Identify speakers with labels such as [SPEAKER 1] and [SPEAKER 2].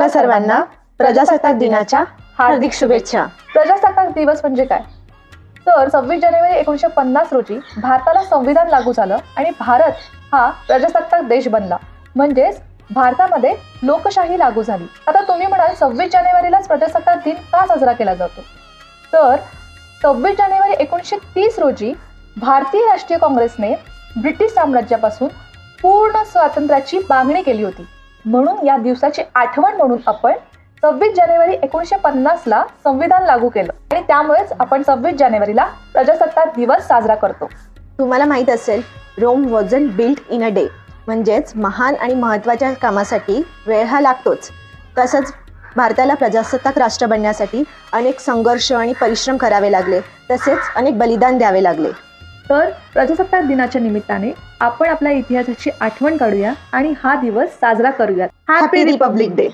[SPEAKER 1] तुम्हा सर्वांना प्रजासत्ताक दिनाच्या हार्दिक शुभेच्छा.
[SPEAKER 2] प्रजासत्ताक दिवस म्हणजे काय? तर 26 जानेवारी 1950 रोजी भारताला संविधान लागू झालं आणि भारत हा प्रजासत्ताक देश बनला. म्हणजेच भारतामध्ये लोकशाही लागू झाली. आता तुम्ही म्हणाल 26 जानेवारीलाच प्रजासत्ताक दिन का साजरा केला जातो? तर 26 जानेवारी 1930 रोजी भारतीय राष्ट्रीय काँग्रेसने ब्रिटिश साम्राज्यापासून पूर्ण स्वातंत्र्याची मागणी केली होती. म्हणून या दिवसाची आठवण म्हणून आपण 26 जानेवारी 1950 ला संविधान लागू केलं आणि त्यामुळेच आपण 26 जानेवारीला प्रजासत्ताक दिवस साजरा करतो.
[SPEAKER 1] तुम्हाला माहित असेल, Rome wasn't built in a day. म्हणजेच महान आणि महत्त्वाच्या कामासाठी वेळ हा लागतोच. तसंच भारताला प्रजासत्ताक राष्ट्र बनण्यासाठी अनेक संघर्ष आणि परिश्रम करावे लागले, तसेच अनेक बलिदान द्यावे लागले.
[SPEAKER 2] तर प्रजासत्ताक दिनाच्या निमित्ताने आपण आपल्या इतिहासाची आठवण काढूया आणि हा दिवस साजरा करूया.
[SPEAKER 1] Happy Republic day.